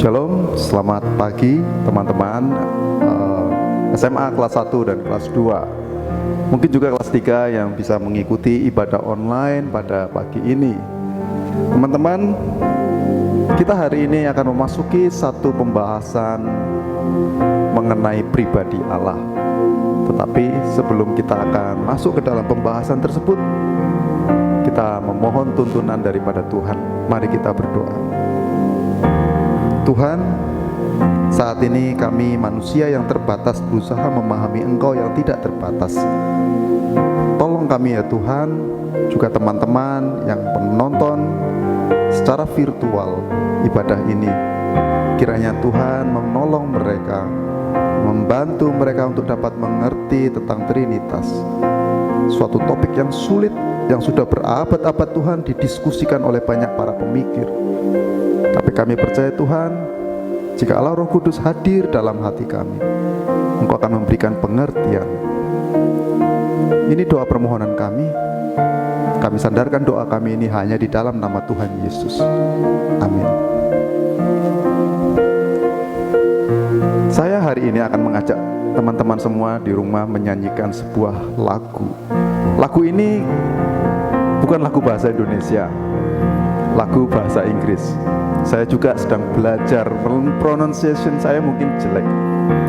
Shalom, selamat pagi teman-teman SMA kelas 1 dan kelas 2. Mungkin juga kelas 3 yang bisa mengikuti ibadah online pada pagi ini. Teman-teman, kita hari ini akan memasuki satu pembahasan mengenai pribadi Allah. Tetapi sebelum kita akan masuk ke dalam pembahasan tersebut, kita memohon tuntunan daripada Tuhan. Mari kita berdoa. Tuhan, saat ini kami manusia yang terbatas berusaha memahami Engkau yang tidak terbatas. Tolong kami ya Tuhan, juga teman-teman yang menonton secara virtual ibadah ini. Kiranya Tuhan menolong mereka, membantu mereka untuk dapat mengerti tentang Trinitas. Suatu topik yang sulit, yang sudah berabad-abad Tuhan didiskusikan oleh banyak para pemikir. Tapi kami percaya Tuhan, jika Allah Roh Kudus hadir dalam hati kami, Engkau akan memberikan pengertian. Ini doa permohonan kami. Kami sandarkan doa kami ini hanya di dalam nama Tuhan Yesus. Amin. Saya hari ini akan mengajak teman-teman semua di rumah menyanyikan sebuah lagu. Lagu ini bukan lagu bahasa Indonesia, lagu bahasa Inggris. Saya juga sedang belajar, pronunciation saya mungkin jelek,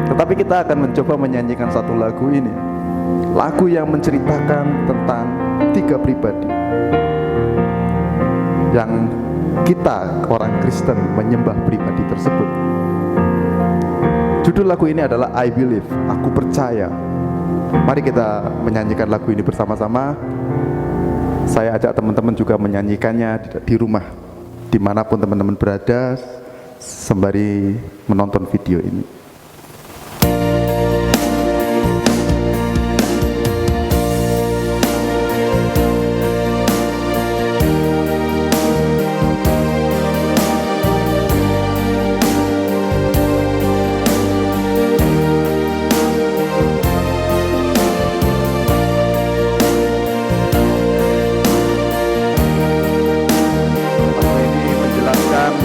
tetapi kita akan mencoba menyanyikan satu lagu ini. Lagu yang menceritakan tentang 3 pribadi yang kita orang Kristen menyembah pribadi tersebut. Judul lagu ini adalah I Believe, Aku Percaya. Mari kita menyanyikan lagu ini bersama-sama. Saya ajak teman-teman juga menyanyikannya di rumah, dimanapun teman-teman berada, sembari menonton video ini.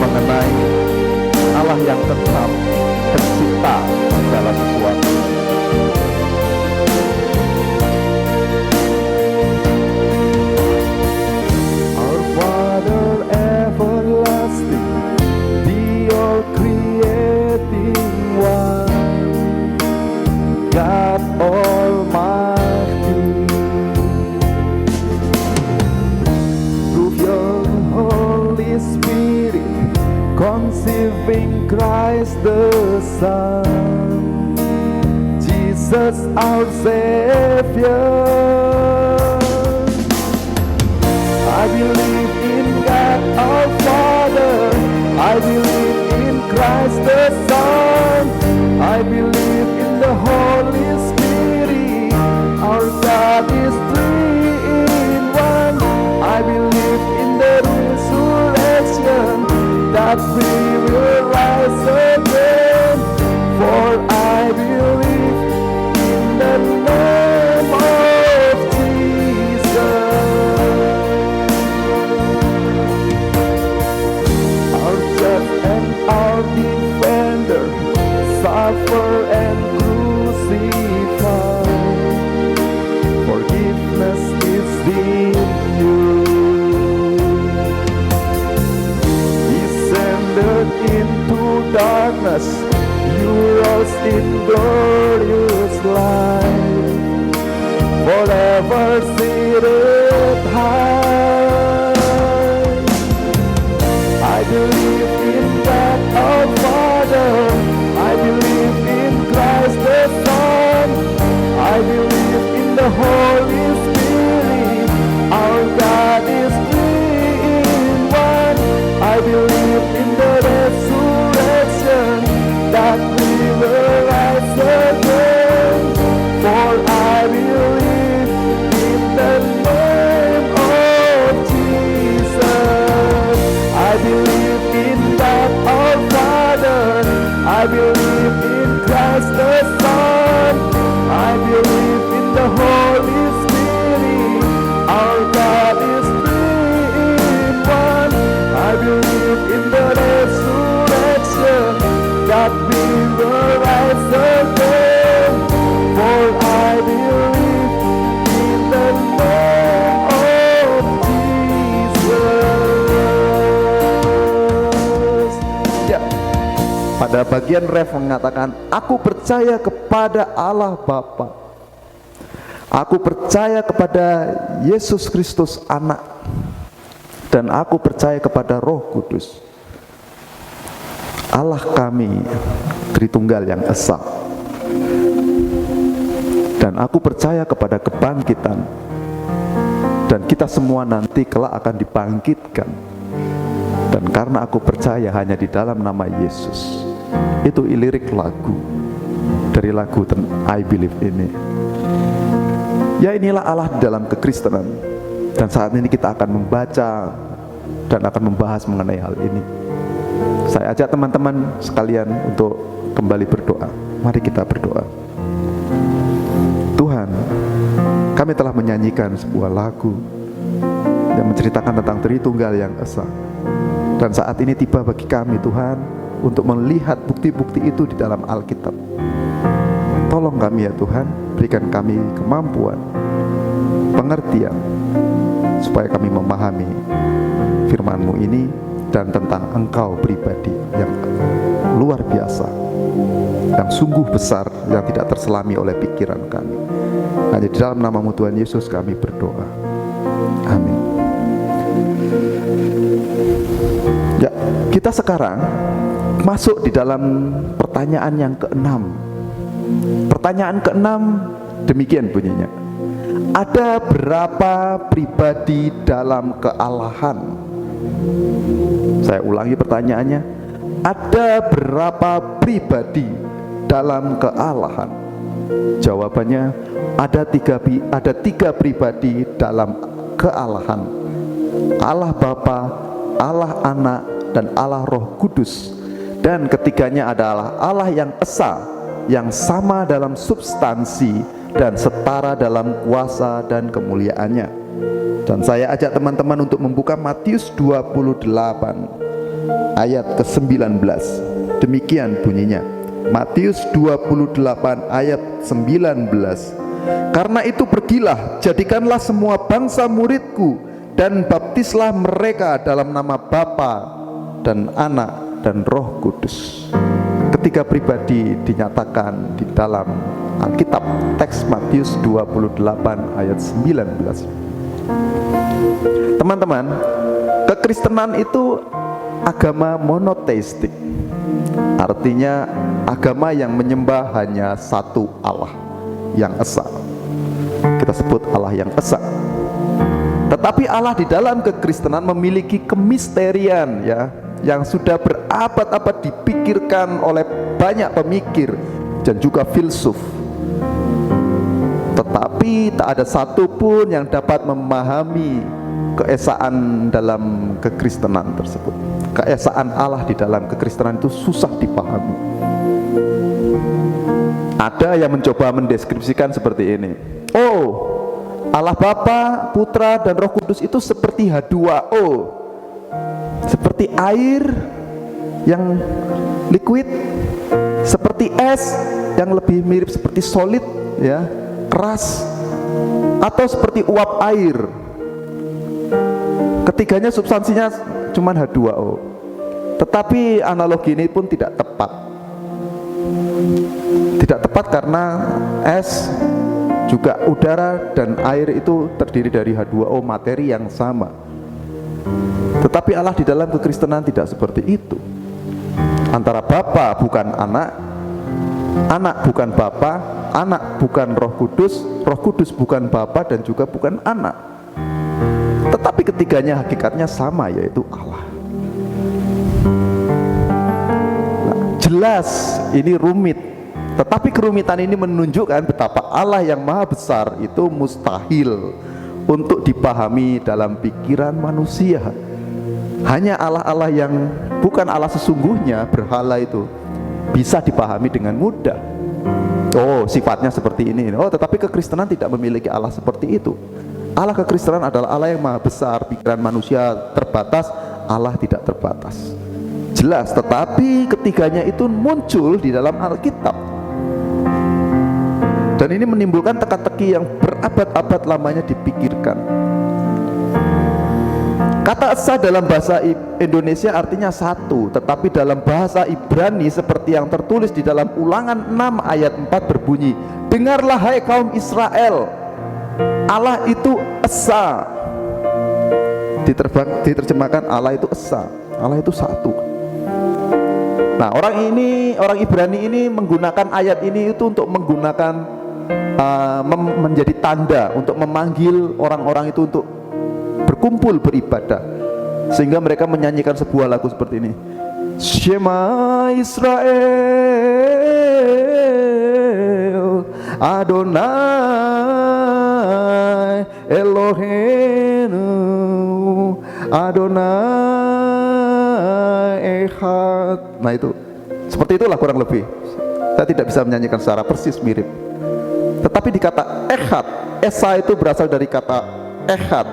Mengenai Allah yang tetap pencipta segala sesuatu. Our Father everlasting, the all creating one, God Almighty, through your Holy Spirit, conceiving Christ the Son, Jesus our Savior. I believe in God our Father, I believe in Christ the Son, I believe in the Holy Spirit, our God is 3 in 1. I believe in the resurrection, that we will rise again, for I believe in the name of Jesus. Our judge and our defender, suffer and crucified, forgiveness is in you. Into darkness, you rose in glorious light, forever seated high. I believe in God our Father, I believe in Christ the Son, I believe in the Holy Spirit, our God is 3 in 1. I believe in the resurrection, that we will rise again, for I believe in the name of Jesus. I believe in God our Father, I believe in Christ the Son, I believe in the Holy Spirit, Pada bagian ref mengatakan, aku percaya kepada Allah Bapa, aku percaya kepada Yesus Kristus Anak, dan aku percaya kepada Roh Kudus, Allah kami Tritunggal yang Esa. Dan aku percaya kepada kebangkitan, dan kita semua nanti kelak akan dibangkitkan. Dan karena aku percaya hanya di dalam nama Yesus. Itu lirik lagu dari lagu I Believe ini. Ya, inilah Allah di dalam kekristenan. Dan saat ini kita akan membaca dan akan membahas mengenai hal ini. Saya ajak teman-teman sekalian untuk kembali berdoa. Mari kita berdoa. Tuhan, kami telah menyanyikan sebuah lagu yang menceritakan tentang Tritunggal yang Esa. Dan saat ini tiba bagi kami, Tuhan, untuk melihat bukti-bukti itu di dalam Alkitab. Tolong kami ya Tuhan, berikan kami kemampuan, pengertian, supaya kami memahami firman-Mu ini dan tentang Engkau pribadi yang luar biasa, yang sungguh besar, yang tidak terselami oleh pikiran kami. Hanya di dalam nama-Mu Tuhan Yesus kami berdoa. Amin. Ya, kita sekarang masuk di dalam pertanyaan yang keenam. Pertanyaan keenam demikian bunyinya. Ada berapa pribadi dalam kealahan? Saya ulangi pertanyaannya. Ada berapa pribadi dalam kealahan? Jawabannya ada tiga pribadi dalam kealahan. Allah Bapa, Allah Anak, dan Allah Roh Kudus. Dan ketiganya adalah Allah yang esa, yang sama dalam substansi dan setara dalam kuasa dan kemuliaannya. Dan saya ajak teman-teman untuk membuka Matius 28 ayat ke-19. Demikian bunyinya. Matius 28 ayat 19. Karena itu pergilah, jadikanlah semua bangsa muridku, dan baptislah mereka dalam nama Bapa dan Anak dan Roh Kudus. Ketiga pribadi dinyatakan di dalam Alkitab, teks Matius 28 ayat 19. Teman-teman, kekristenan itu agama monoteistik. Artinya agama yang menyembah hanya satu Allah yang esa. Kita sebut Allah yang esa. Tetapi Allah di dalam kekristenan memiliki kemisterian, ya, yang sudah berabad-abad dipikirkan oleh banyak pemikir dan juga filsuf. Tetapi tak ada satupun yang dapat memahami keesaan dalam kekristenan tersebut. Keesaan Allah di dalam kekristenan itu susah dipahami. Ada yang mencoba mendeskripsikan seperti ini. Oh, Allah Bapa, Putra, dan Roh Kudus itu seperti H2O, seperti air yang liquid, seperti es yang lebih mirip seperti solid, ya, keras, atau seperti uap air. Ketiganya substansinya cuma H2O. Tetapi analogi ini pun tidak tepat. Tidak tepat karena es, juga udara dan air itu terdiri dari H2O, materi yang sama. Tetapi Allah di dalam kekristenan tidak seperti itu. Antara Bapa bukan Anak, Anak bukan Bapa, Anak bukan Roh Kudus bukan Bapa dan juga bukan Anak. Tetapi ketiganya hakikatnya sama, yaitu Allah. Nah, jelas ini rumit. Tetapi kerumitan ini menunjukkan betapa Allah yang maha besar itu mustahil untuk dipahami dalam pikiran manusia. Hanya Allah-Allah yang bukan Allah sesungguhnya, berhala itu, bisa dipahami dengan mudah. Oh, sifatnya seperti ini. Oh, tetapi kekristenan tidak memiliki Allah seperti itu. Allah kekristenan adalah Allah yang maha besar. Pikiran manusia terbatas, Allah tidak terbatas. Jelas, tetapi ketiganya itu muncul di dalam Alkitab. Dan ini menimbulkan teka-teki yang berabad-abad lamanya dipikirkan. Kata esa dalam bahasa Indonesia artinya satu, tetapi dalam bahasa Ibrani seperti yang tertulis di dalam Ulangan 6 ayat 4 berbunyi, dengarlah hai kaum Israel, Allah itu esa. Diterjemahkan Allah itu esa, Allah itu satu. Nah, orang Ibrani ini menggunakan ayat ini itu untuk menggunakan menjadi tanda untuk memanggil orang-orang itu untuk berkumpul beribadah, sehingga mereka menyanyikan sebuah lagu seperti ini, Shema Israel Adonai Eloheinu Adonai Echad. Nah, itu seperti itulah kurang lebih. Saya tidak bisa menyanyikan secara persis mirip, tetapi di kata Echad, Esa itu berasal dari kata Echad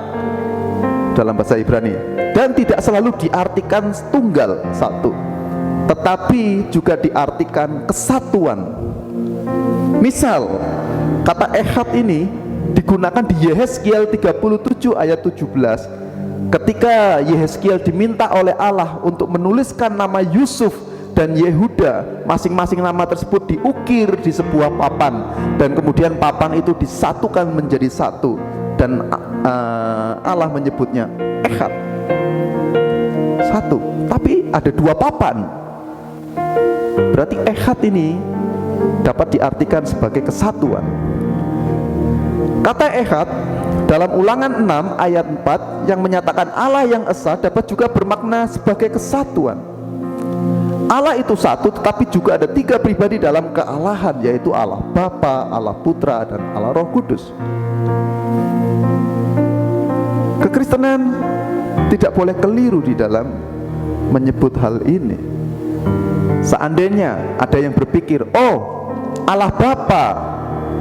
dalam bahasa Ibrani, dan tidak selalu diartikan tunggal satu, tetapi juga diartikan kesatuan. Misal kata Echad ini digunakan di Yehezkiel 37 ayat 17 ketika Yehezkiel diminta oleh Allah untuk menuliskan nama Yusuf dan Yehuda, masing-masing nama tersebut diukir di sebuah papan, dan kemudian papan itu disatukan menjadi satu, dan Allah menyebutnya Echad, satu, tapi ada dua papan. Berarti Echad ini dapat diartikan sebagai kesatuan. Kata Echad dalam Ulangan 6 ayat 4 yang menyatakan Allah yang esa dapat juga bermakna sebagai kesatuan. Allah itu satu, tetapi juga ada tiga pribadi dalam kealahan, yaitu Allah Bapa, Allah Putra, dan Allah Roh Kudus. Kekristenan tidak boleh keliru di dalam menyebut hal ini. Seandainya ada yang berpikir, oh, Allah Bapa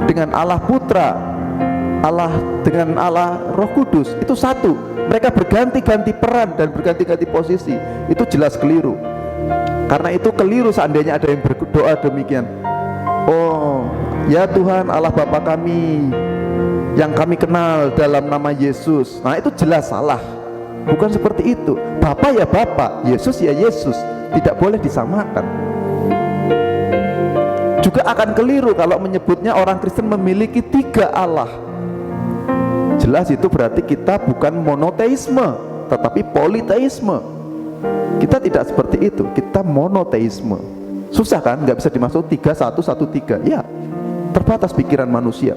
dengan Allah Putra, Allah dengan Allah Roh Kudus itu satu, mereka berganti-ganti peran dan berganti-ganti posisi, itu jelas keliru. Karena itu keliru seandainya ada yang berdoa demikian, oh ya Tuhan Allah Bapa kami yang kami kenal dalam nama Yesus. Nah, itu jelas salah. Bukan seperti itu. Bapa ya Bapa, Yesus ya Yesus, tidak boleh disamakan. Juga akan keliru kalau menyebutnya orang Kristen memiliki tiga Allah. Jelas itu berarti kita bukan monoteisme, tetapi politeisme. Kita tidak seperti itu, kita monoteisme. Susah kan? Nggak bisa dimaksud 3-1-1-3. Ya, terbatas pikiran manusia.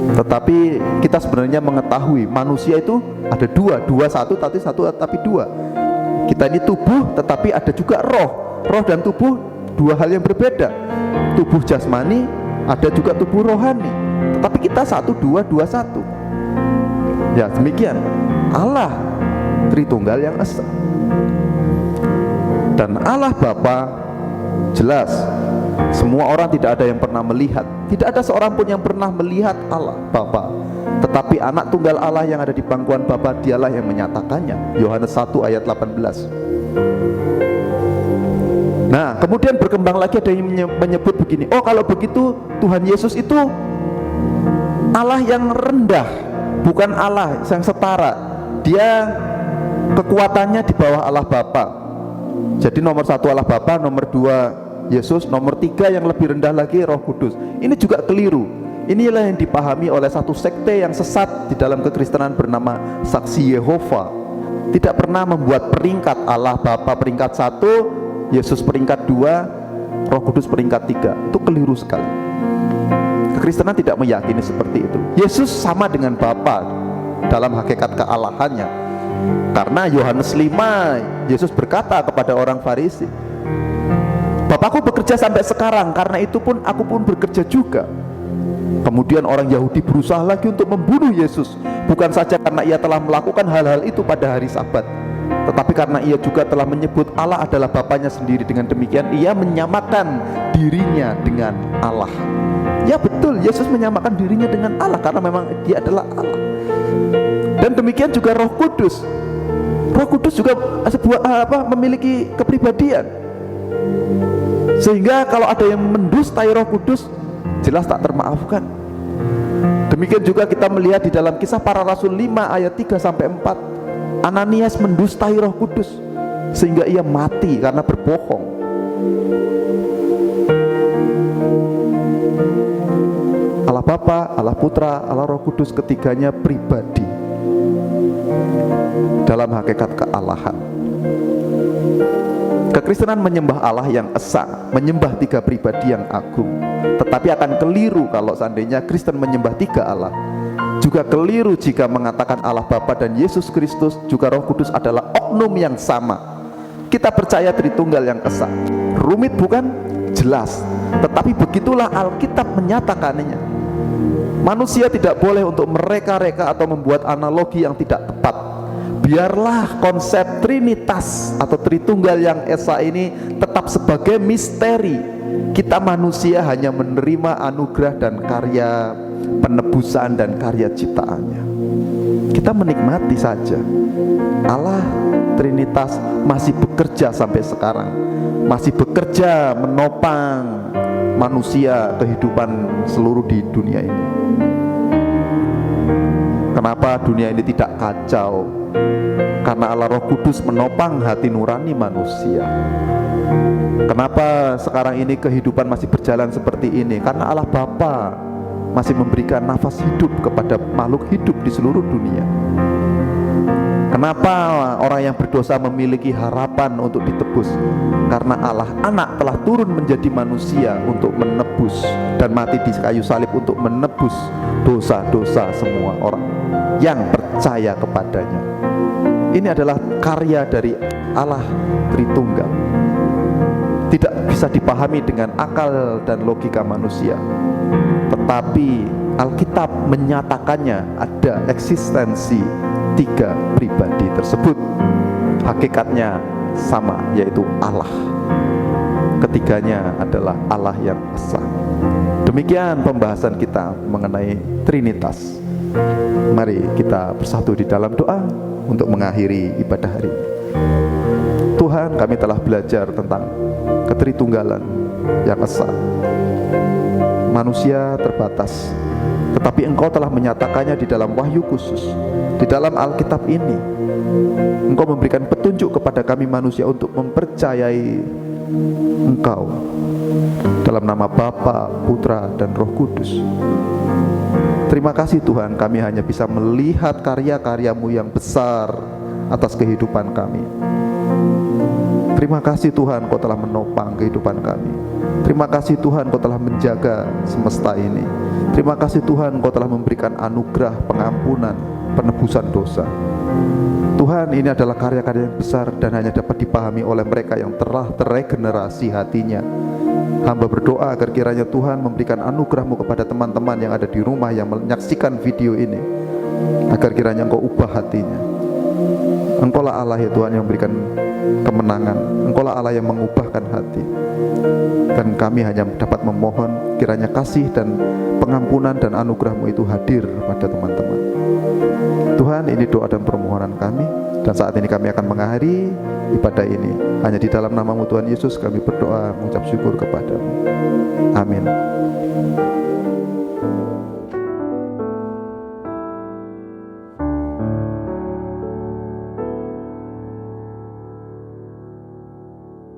Tetapi kita sebenarnya mengetahui manusia itu ada dua satu tapi dua. Kita ini tubuh, tetapi ada juga roh. Roh dan tubuh dua hal yang berbeda. Tubuh jasmani, ada juga tubuh rohani. Tetapi kita satu, dua, satu. Ya demikian Allah Tritunggal yang esa. Dan Allah Bapa jelas, semua orang tidak ada yang pernah melihat, tidak ada seorang pun yang pernah melihat Allah Bapa, tetapi anak tunggal Allah yang ada di pangkuan Bapa, dialah yang menyatakannya. Yohanes 1 ayat 18. Nah, kemudian berkembang lagi ada yang menyebut begini, oh kalau begitu Tuhan Yesus itu Allah yang rendah, bukan Allah yang setara, dia kekuatannya di bawah Allah Bapa. Jadi nomor satu Allah Bapa, nomor dua Yesus, nomor tiga yang lebih rendah lagi Roh Kudus. Ini juga keliru. Inilah yang dipahami oleh satu sekte yang sesat di dalam kekristenan bernama Saksi Yehova. Tidak pernah membuat peringkat Allah Bapa peringkat 1, Yesus peringkat 2, Roh Kudus peringkat 3. Itu keliru sekali. Kekristenan tidak meyakini seperti itu. Yesus sama dengan Bapa dalam hakikat kealahannya. Karena Yohanes 5, Yesus berkata kepada orang Farisi, Bapakku bekerja sampai sekarang, karena itu pun aku pun bekerja juga. Kemudian orang Yahudi berusaha lagi untuk membunuh Yesus, bukan saja karena ia telah melakukan hal-hal itu pada hari Sabat, tetapi karena ia juga telah menyebut Allah adalah Bapanya sendiri. Dengan demikian ia menyamakan dirinya dengan Allah. Ya betul, Yesus menyamakan dirinya dengan Allah karena memang dia adalah Allah. Dan demikian juga Roh Kudus. Roh Kudus juga memiliki kepribadian. Sehingga kalau ada yang mendustai Roh Kudus, jelas tak termaafkan. Demikian juga kita melihat di dalam Kisah Para Rasul 5 ayat 3-4. Ananias mendustai Roh Kudus sehingga ia mati karena berbohong. Allah Bapa, Allah Putra, Allah Roh Kudus, ketiganya pribadi dalam hakikat kealahan. Kekristenan menyembah Allah yang esa, menyembah tiga pribadi yang agung. Tetapi akan keliru kalau seandainya Kristen menyembah tiga Allah. Juga keliru jika mengatakan Allah Bapa dan Yesus Kristus juga Roh Kudus adalah oknum yang sama. Kita percaya Tritunggal yang esa. Rumit bukan? Jelas. Tetapi begitulah Alkitab menyatakannya. Manusia tidak boleh untuk mereka-reka atau membuat analogi yang tidak tepat. Biarlah konsep Trinitas atau Tritunggal yang esa ini tetap sebagai misteri. Kita manusia hanya menerima anugerah dan karya penebusan dan karya ciptaannya. Kita menikmati saja. Allah Trinitas masih bekerja sampai sekarang, masih bekerja menopang manusia, kehidupan seluruh di dunia ini. Kenapa dunia ini tidak kacau? Karena Allah Roh Kudus menopang hati nurani manusia. Kenapa sekarang ini kehidupan masih berjalan seperti ini? Karena Allah Bapa masih memberikan nafas hidup kepada makhluk hidup di seluruh dunia. Kenapa orang yang berdosa memiliki harapan untuk ditebus? Karena Allah Anak telah turun menjadi manusia untuk menebus dan mati di kayu salib untuk menebus dosa-dosa semua orang yang percaya kepadanya. Ini adalah karya dari Allah Tritunggal. Tidak bisa dipahami dengan akal dan logika manusia. Tetapi Alkitab menyatakannya ada eksistensi tiga pribadi tersebut. Hakikatnya sama, yaitu Allah. Ketiganya adalah Allah yang esa. Demikian pembahasan kita mengenai Trinitas. Mari kita bersatu di dalam doa untuk mengakhiri ibadah hari ini. Tuhan, kami telah belajar tentang ketritunggalan yang esa. Manusia terbatas, tetapi Engkau telah menyatakannya di dalam wahyu khusus. Di dalam Alkitab ini Engkau memberikan petunjuk kepada kami manusia untuk mempercayai Engkau dalam nama Bapa, Putra, dan Roh Kudus. Terima kasih Tuhan, kami hanya bisa melihat karya-karya-Mu yang besar atas kehidupan kami. Terima kasih Tuhan, Kau telah menopang kehidupan kami. Terima kasih Tuhan, Kau telah menjaga semesta ini. Terima kasih Tuhan, Kau telah memberikan anugerah pengampunan, penebusan dosa. Tuhan, ini adalah karya-karya yang besar dan hanya dapat dipahami oleh mereka yang telah terregenerasi hatinya. Hamba berdoa agar kiranya Tuhan memberikan anugerah-Mu kepada teman-teman yang ada di rumah yang menyaksikan video ini, agar kiranya Engkau ubah hatinya. Engkaulah Allah ya Tuhan yang memberikan kemenangan. Engkaulah Allah yang mengubahkan hati. Dan kami hanya dapat memohon kiranya kasih dan pengampunan dan anugerah-Mu itu hadir pada teman-teman. Tuhan, ini doa dan permohonan kami. Dan saat ini kami akan mengakhiri ibadah ini. Hanya di dalam nama-Mu Tuhan Yesus kami berdoa mengucap syukur kepada-Mu. Amin.